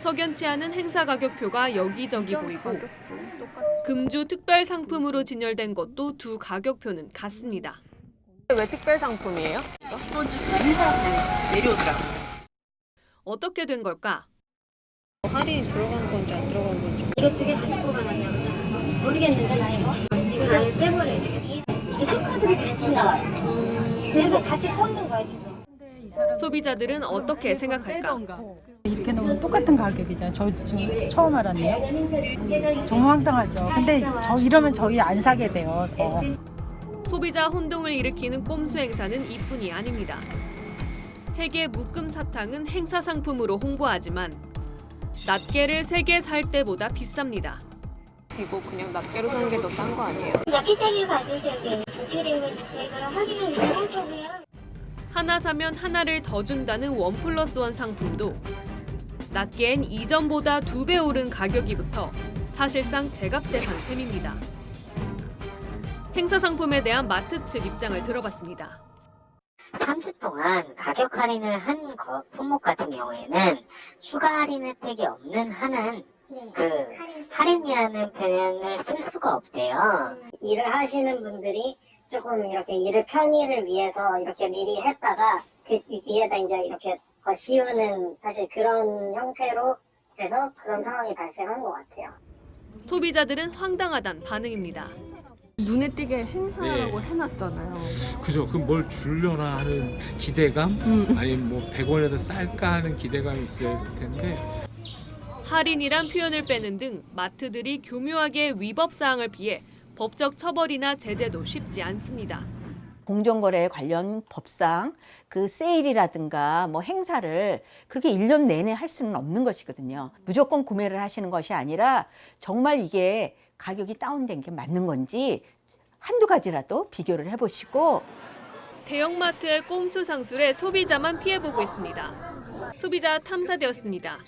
석연치 않은 행사 가격표가 여기저기 보이고 금주 특별 상품으로 진열된 것도 두 가격표는 같습니다. 왜 특별 상품이에요? 내려오더라고요. 어떻게 된 걸까? 할인이 들어간 건지 안 들어간 건지. 이거 두 개 같이 뽑아놨냐? 모르겠는데 나 이거? 이거 아예 빼버려야 되겠지? 이게 손카드가 같이 나와요. 그래서 같이 꽂는 거야 지금. 소비자들은 어떻게 생각할까? 이렇게 놓으면 똑같은 가격이잖아요. 저 지금 처음 알았네요. 정말 황당하죠. 근데 이러면 저희 안 사게 돼요. 더. 소비자 혼동을 일으키는 꼼수 행사는 이뿐이 아닙니다. 세계 묶음 사탕은 행사 상품으로 홍보하지만 낱개를 3개 살 때보다 비쌉니다. 이거 그냥 낱개로 사는 게 더 싼 거 아니에요? 낱개짜리를 가져오세요. 두개를 저희가 확인을 할 거고요. 하나 사면 하나를 더 준다는 1+1 상품도 낱개엔 이전보다 2배 오른 가격이 붙어 사실상 제값에 산 셈입니다. 행사 상품에 대한 마트 측 입장을 들어봤습니다. 3주 동안 가격 할인을 한 품목 같은 경우에는 추가 할인 혜택이 없는 한은 그 할인이라는 표현을 쓸 수가 없대요. 일을 하시는 분들이 조금 이렇게 일을 편의를 위해서 이렇게 미리 했다가 그 위에다 이제 이렇게 더 씌우는 사실 그런 형태로 돼서 그런 상황이 발생한 것 같아요. 소비자들은 황당하단 반응입니다. 눈에 띄게 행사라고 해놨잖아요. 그죠. 그럼 뭘 주려나 하는 기대감? 아니면 뭐 100원이라도 쌀까 하는 기대감이 있어야 될 텐데. 할인이란 표현을 빼는 등 마트들이 교묘하게 위법 사항을 피해 법적 처벌이나 제재도 쉽지 않습니다. 공정거래 관련 법상 그 세일이라든가 뭐 행사를 그렇게 1년 내내 할 수는 없는 것이거든요. 무조건 구매를 하시는 것이 아니라 정말 이게 가격이 다운된 게 맞는 건지 한두 가지라도 비교를 해보시고. 대형마트의 꼼수 상술에 소비자만 피해보고 있습니다. 소비자 탐사대였습니다.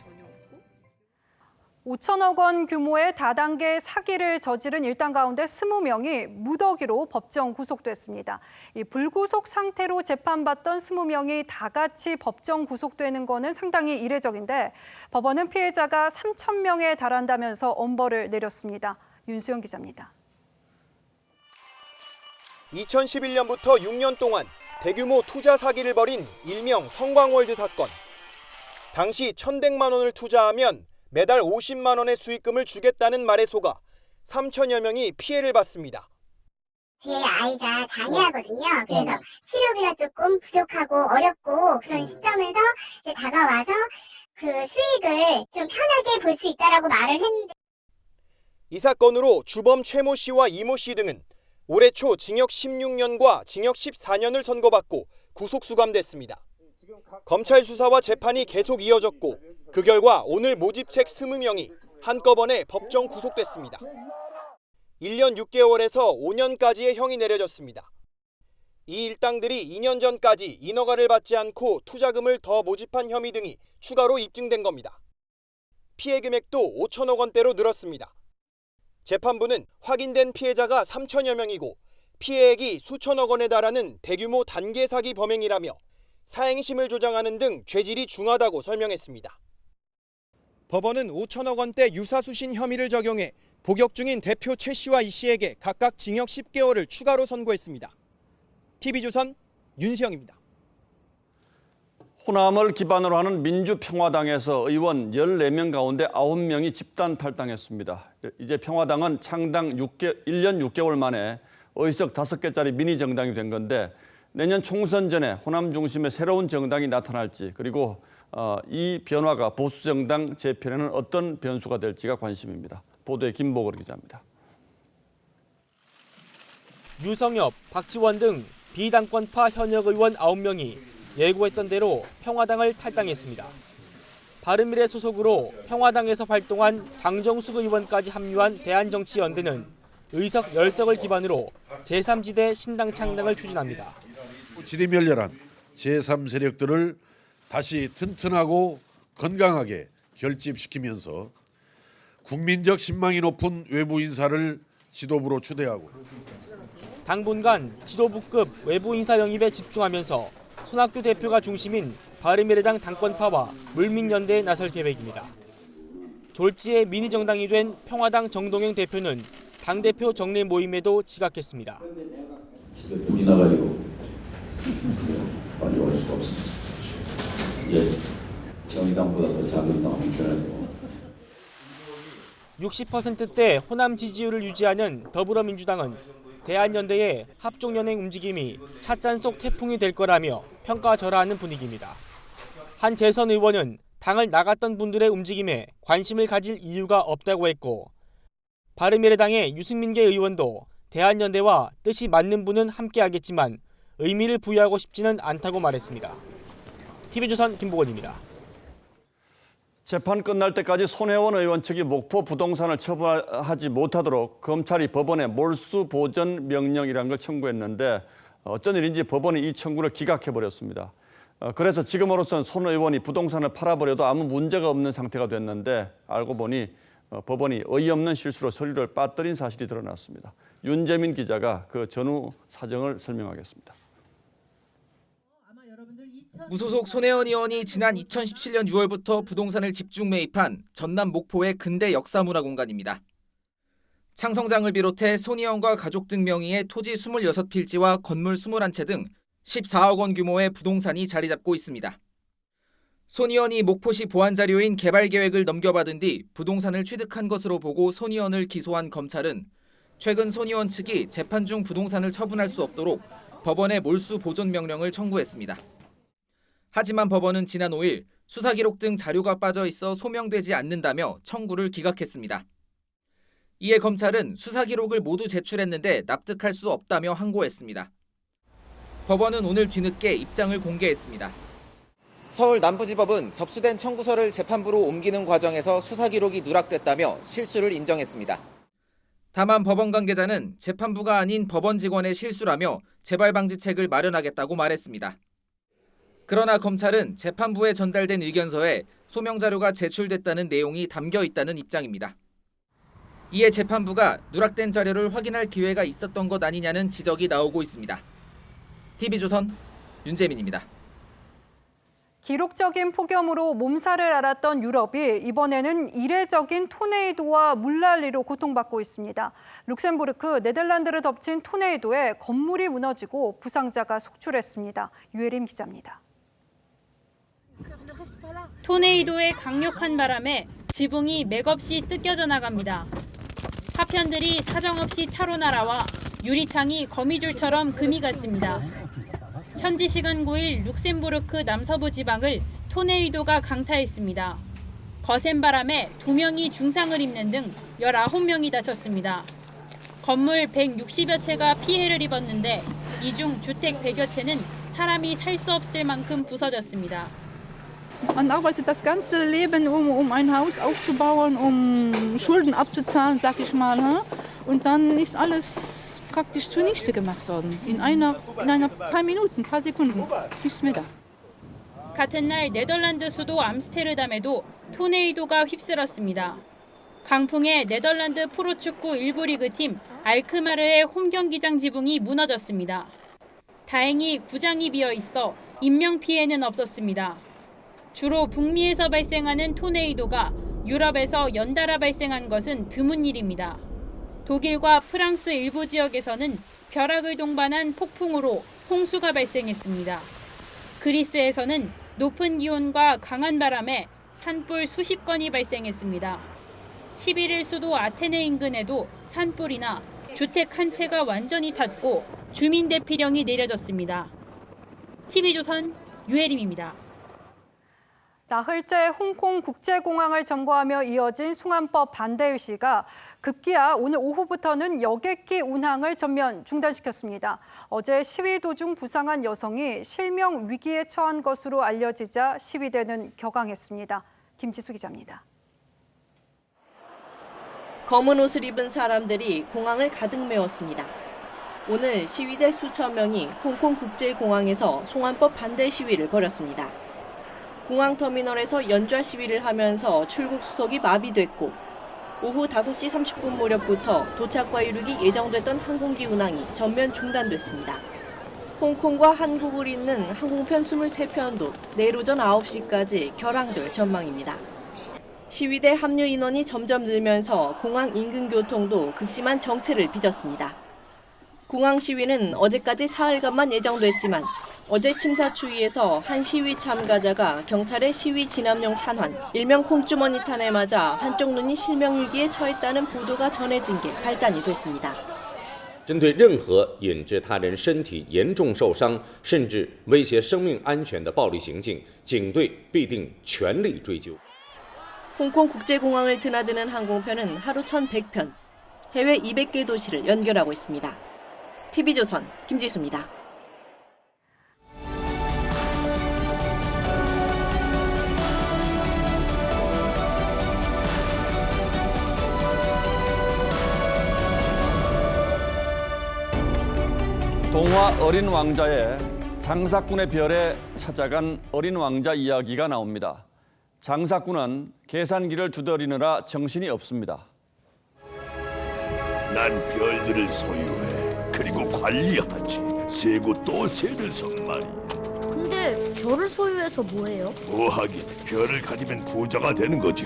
5천억 원 규모의 다단계 사기를 저지른 일당 가운데 20명이 무더기로 법정 구속됐습니다. 이 불구속 상태로 재판받던 20명이 다 같이 법정 구속되는 거는 상당히 이례적인데 법원은 피해자가 3천 명에 달한다면서 엄벌을 내렸습니다. 윤수영 기자입니다. 2011년부터 6년 동안 대규모 투자 사기를 벌인 일명 성광월드 사건. 당시 1,100만 원을 투자하면 매달 50만 원의 수익금을 주겠다는 말에 속아 3천여 명이 피해를 봤습니다. 제 아이가 장애하거든요. 그래서 치료비가 조금 부족하고 어렵고 그런 시점에서 이제 다가와서 그 수익을 좀 편하게 볼 수 있다라고 말을 했는데. 이 사건으로 주범 최모 씨와 이모 씨 등은 올해 초 징역 16년과 징역 14년을 선고받고 구속 수감됐습니다. 검찰 수사와 재판이 계속 이어졌고 그 결과 오늘 모집책 20명이 한꺼번에 법정 구속됐습니다. 1년 6개월에서 5년까지의 형이 내려졌습니다. 이 일당들이 2년 전까지 인허가를 받지 않고 투자금을 더 모집한 혐의 등이 추가로 입증된 겁니다. 피해 금액도 5천억 원대로 늘었습니다. 재판부는 확인된 피해자가 3천여 명이고 피해액이 수천억 원에 달하는 대규모 단계 사기 범행이라며 사행심을 조장하는 등 죄질이 중하다고 설명했습니다. 법원은 5천억 원대 유사수신 혐의를 적용해 복역 중인 대표 최 씨와 이 씨에게 각각 징역 10개월을 추가로 선고했습니다. TV조선 윤수영입니다. 호남을 기반으로 하는 민주평화당에서 의원 14명 가운데 9명이 집단 탈당했습니다. 이제 평화당은 창당 1년 6개월 만에 의석 5개짜리 미니 정당이 된 건데 내년 총선 전에 호남 중심의 새로운 정당이 나타날지 그리고 이 변화가 보수 정당 재편에는 어떤 변수가 될지가 관심입니다. 보도에 김보걸 기자입니다. 유성엽, 박지원 등 비당권파 현역 의원 9명이 예고했던 대로 평화당을 탈당했습니다. 바른미래 소속으로 평화당에서 활동한 장정숙 의원까지 합류한 대한정치연대는 의석 10석을 기반으로 제3지대 신당 창당을 추진합니다. 지리멸렬한 제3세력들을 다시 튼튼하고 건강하게 결집시키면서 국민적 신망이 높은 외부 인사를 지도부로 추대하고 당분간 지도부급 외부 인사 영입에 집중하면서 손학규 대표가 중심인 바른미래당 당권파와 물민연대에 나설 계획입니다. 졸지에 미니정당이 된 평화당 정동영 대표는 당대표 정례 모임에도 지각했습니다. 집에 불이 나가지고 빨리 올 수가 없었어요. 정의당보다 더 작은 당 형편이고 60%대 호남 지지율을 유지하는 더불어민주당은 대한연대의 합종연행 움직임이 찻잔 속 태풍이 될 거라며 평가절하하는 분위기입니다. 한 재선 의원은 당을 나갔던 분들의 움직임에 관심을 가질 이유가 없다고 했고 바른미래당의 유승민계 의원도 대한연대와 뜻이 맞는 분은 함께하겠지만 의미를 부여하고 싶지는 않다고 말했습니다. TV조선 김보건입니다. 재판 끝날 때까지 손혜원 의원 측이 목포 부동산을 처분하지 못하도록 검찰이 법원에 몰수 보전 명령이라는 걸 청구했는데 어쩐 일인지 법원이 이 청구를 기각해버렸습니다. 그래서 지금으로선 손 의원이 부동산을 팔아버려도 아무 문제가 없는 상태가 됐는데 알고 보니 법원이 어이없는 실수로 서류를 빠뜨린 사실이 드러났습니다. 윤재민 기자가 그 전후 사정을 설명하겠습니다. 무소속 손혜원 의원이 지난 2017년 6월부터 부동산을 집중 매입한 전남 목포의 근대 역사문화공간입니다. 창성장을 비롯해 손 의원과 가족 등 명의의 토지 26필지와 건물 21채 등 14억 원 규모의 부동산이 자리 잡고 있습니다. 손 의원이 목포시 보안 자료인 개발 계획을 넘겨받은 뒤 부동산을 취득한 것으로 보고 손 의원을 기소한 검찰은 최근 손 의원 측이 재판 중 부동산을 처분할 수 없도록 법원에 몰수 보존 명령을 청구했습니다. 하지만 법원은 지난 5일 수사 기록 등 자료가 빠져 있어 소명되지 않는다며 청구를 기각했습니다. 이에 검찰은 수사 기록을 모두 제출했는데 납득할 수 없다며 항고했습니다. 법원은 오늘 뒤늦게 입장을 공개했습니다. 서울 남부지법은 접수된 청구서를 재판부로 옮기는 과정에서 수사 기록이 누락됐다며 실수를 인정했습니다. 다만 법원 관계자는 재판부가 아닌 법원 직원의 실수라며 재발 방지책을 마련하겠다고 말했습니다. 그러나 검찰은 재판부에 전달된 의견서에 소명 자료가 제출됐다는 내용이 담겨 있다는 입장입니다. 이에 재판부가 누락된 자료를 확인할 기회가 있었던 것 아니냐는 지적이 나오고 있습니다. TV조선 윤재민입니다. 기록적인 폭염으로 몸살을 앓았던 유럽이 이번에는 이례적인 토네이도와 물난리로 고통받고 있습니다. 룩셈부르크, 네덜란드를 덮친 토네이도에 건물이 무너지고 부상자가 속출했습니다. 유혜림 기자입니다. 토네이도의 강력한 바람에 지붕이 맥없이 뜯겨져 나갑니다. 파편들이 사정없이 차로 날아와 유리창이 거미줄처럼 금이 갔습니다. 현지 시간 9일 룩셈부르크 남서부 지방을 토네이도가 강타했습니다. 거센 바람에 2명이 중상을 입는 등 19명이 다쳤습니다. 건물 160여 채가 피해를 입었는데 이 중 주택 100여 채는 사람이 살 수 없을 만큼 부서졌습니다. Man arbeitet das ganze Leben, um ein Haus aufzubauen, Schulden abzuzahlen, sag ich mal. Und dann ist alles praktisch zunichte gemacht worden. In ein paar Minuten, ein paar Sekunden. Nichts mehr da. 같은 날 네덜란드 수도 암스테르담에도 토네이도가 휩쓸었습니다. 강풍에 네덜란드 프로축구 1부 리그팀 알크마르의 홈 경기장 지붕이 무너졌습니다. 다행히 구장이 비어 있어 인명 피해는 없었습니다. 주로 북미에서 발생하는 토네이도가 유럽에서 연달아 발생한 것은 드문 일입니다. 독일과 프랑스 일부 지역에서는 벼락을 동반한 폭풍으로 홍수가 발생했습니다. 그리스에서는 높은 기온과 강한 바람에 산불 수십 건이 발생했습니다. 11일 수도 아테네 인근에도 산불이나 주택 한 채가 완전히 탔고 주민 대피령이 내려졌습니다. TV조선 유혜림입니다. 나흘째 홍콩 국제공항을 점거하며 이어진 송환법 반대 시위가 급기야 오늘 오후부터는 여객기 운항을 전면 중단시켰습니다. 어제 시위 도중 부상한 여성이 실명 위기에 처한 것으로 알려지자 시위대는 격앙했습니다. 김지수 기자입니다. 검은 옷을 입은 사람들이 공항을 가득 메웠습니다. 오늘 시위대 수천 명이 홍콩 국제공항에서 송환법 반대 시위를 벌였습니다. 공항 터미널에서 연좌 시위를 하면서 출국 수속이 마비됐고 오후 5시 30분 무렵부터 도착과 이륙이 예정됐던 항공기 운항이 전면 중단됐습니다. 홍콩과 한국을 잇는 항공편 23편도 내일 오전 9시까지 결항될 전망입니다. 시위대 합류 인원이 점점 늘면서 공항 인근 교통도 극심한 정체를 빚었습니다. 공항 시위는 어제까지 사흘간만 예정됐지만 어제 침사추위에서 한 시위 참가자가 경찰의 시위 진압용 탄환, 일명 콩주머니 탄에 맞아 한쪽 눈이 실명위기에 처했다는 보도가 전해진 게 발단이 됐습니다. 针对任何引致他人身体严重受伤，甚至威胁生命安全的暴力行径，警队必定全力追究。 홍콩 국제공항을 드나드는 항공편은 하루 1,100편, 해외 200개 도시를 연결하고 있습니다. TV조선 김지수입니다. 동화 어린 왕자의 장사꾼의 별에 찾아간 어린 왕자 이야기가 나옵니다. 장사꾼은 계산기를 두드리느라 정신이 없습니다. 난 별들을 소유해. 그리고 관리하지. 세고 또 세면서 말이야. 근데 별을 소유해서 뭐해요? 뭐하긴 별을 가지면 부자가 되는 거지.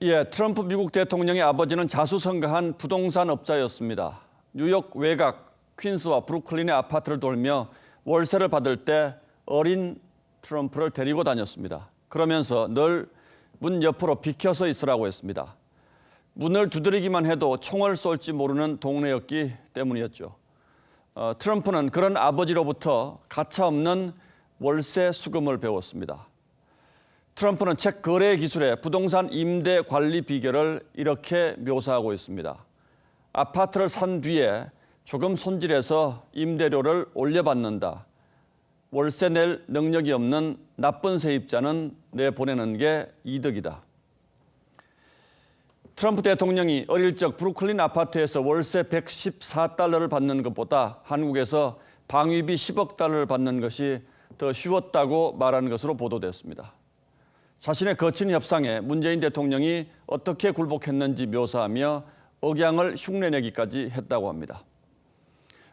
예, 트럼프 미국 대통령의 아버지는 자수성가한 부동산 업자였습니다. 뉴욕 외곽 퀸스와 브루클린의 아파트를 돌며 월세를 받을 때 어린 트럼프를 데리고 다녔습니다. 그러면서 늘 문 옆으로 비켜서 있으라고 했습니다. 문을 두드리기만 해도 총을 쏠지 모르는 동네였기 때문이었죠. 트럼프는 그런 아버지로부터 가차없는 월세 수금을 배웠습니다. 트럼프는 책 거래 기술의 부동산 임대 관리 비결을 이렇게 묘사하고 있습니다. 아파트를 산 뒤에 조금 손질해서 임대료를 올려받는다. 월세 낼 능력이 없는 나쁜 세입자는 내보내는 게 이득이다. 트럼프 대통령이 어릴 적 브루클린 아파트에서 월세 114달러를 받는 것보다 한국에서 방위비 10억 달러를 받는 것이 더 쉬웠다고 말한 것으로 보도됐습니다. 자신의 거친 협상에 문재인 대통령이 어떻게 굴복했는지 묘사하며 억양을 흉내내기까지 했다고 합니다.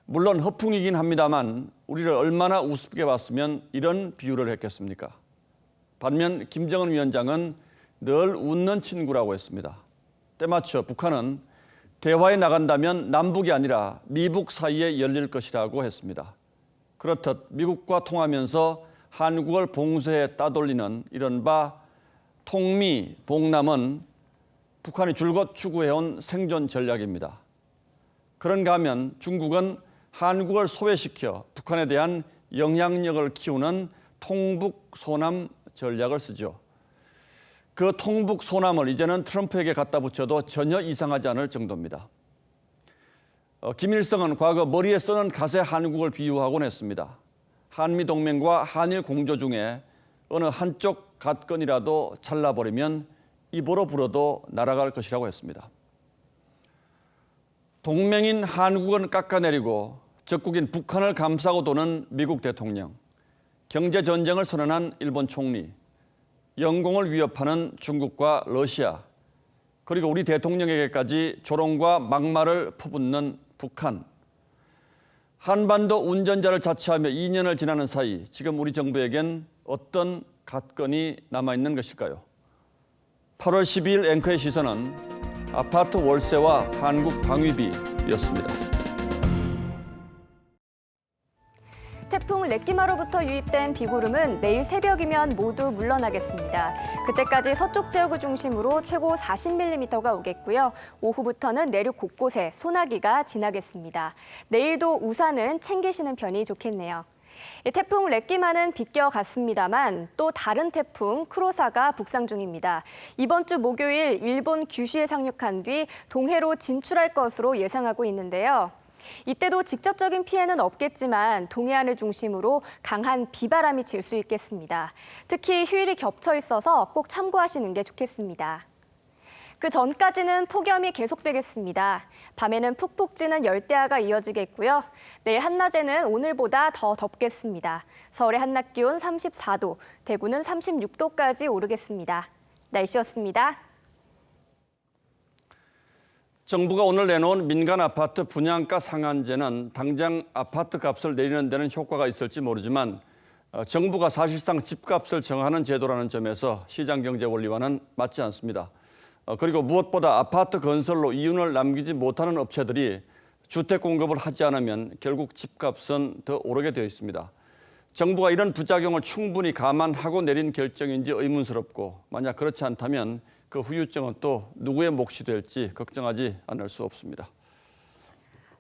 물론 허풍이긴 합니다만 우리를 얼마나 우습게 봤으면 이런 비유를 했겠습니까? 반면 김정은 위원장은 늘 웃는 친구라고 했습니다. 때맞춰 북한은 대화에 나간다면 남북이 아니라 미북 사이에 열릴 것이라고 했습니다. 그렇듯 미국과 통하면서 한국을 봉쇄에 따돌리는 이른바 통미, 봉남은 북한이 줄곧 추구해온 생존 전략입니다. 그런가 하면 중국은 한국을 소외시켜 북한에 대한 영향력을 키우는 통북소남 전략을 쓰죠. 그 통북소남을 이제는 트럼프에게 갖다 붙여도 전혀 이상하지 않을 정도입니다. 김일성은 과거 머리에 쓰는 갓에 한국을 비유하곤 했습니다. 한미동맹과 한일 공조 중에 어느 한쪽 갓건이라도 잘라버리면 입으로 불어도 날아갈 것이라고 했습니다. 동맹인 한국은 깎아내리고 적국인 북한을 감싸고 도는 미국 대통령, 경제전쟁을 선언한 일본 총리, 영공을 위협하는 중국과 러시아, 그리고 우리 대통령에게까지 조롱과 막말을 퍼붓는 북한. 한반도 운전자를 자처하며 2년을 지나는 사이 지금 우리 정부에겐 어떤 갓건이 남아있는 것일까요? 8월 12일 앵커의 시선은 아파트 월세와 한국 방위비였습니다. 태풍 레끼마로부터 유입된 비구름은 내일 새벽이면 모두 물러나겠습니다. 그때까지 서쪽 지역을 중심으로 최고 40mm가 오겠고요. 오후부터는 내륙 곳곳에 소나기가 지나겠습니다. 내일도 우산은 챙기시는 편이 좋겠네요. 태풍 레끼마는 비껴갔습니다만 또 다른 태풍 크로사가 북상 중입니다. 이번 주 목요일 일본 규슈에 상륙한 뒤 동해로 진출할 것으로 예상하고 있는데요. 이때도 직접적인 피해는 없겠지만 동해안을 중심으로 강한 비바람이 칠 수 있겠습니다. 특히 휴일이 겹쳐 있어서 꼭 참고하시는 게 좋겠습니다. 그 전까지는 폭염이 계속되겠습니다. 밤에는 푹푹 찌는 열대야가 이어지겠고요. 내일 한낮에는 오늘보다 더 덥겠습니다. 서울의 한낮 기온 34도, 대구는 36도까지 오르겠습니다. 날씨였습니다. 정부가 오늘 내놓은 민간 아파트 분양가 상한제는 당장 아파트 값을 내리는 데는 효과가 있을지 모르지만 정부가 사실상 집값을 정하는 제도라는 점에서 시장경제 원리와는 맞지 않습니다. 그리고 무엇보다 아파트 건설로 이윤을 남기지 못하는 업체들이 주택 공급을 하지 않으면 결국 집값은 더 오르게 되어 있습니다. 정부가 이런 부작용을 충분히 감안하고 내린 결정인지 의문스럽고 만약 그렇지 않다면 그 후유증은 또 누구의 몫이 될지 걱정하지 않을 수 없습니다.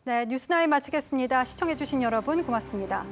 네, 뉴스나인 마치겠습니다. 시청해주신 여러분 고맙습니다.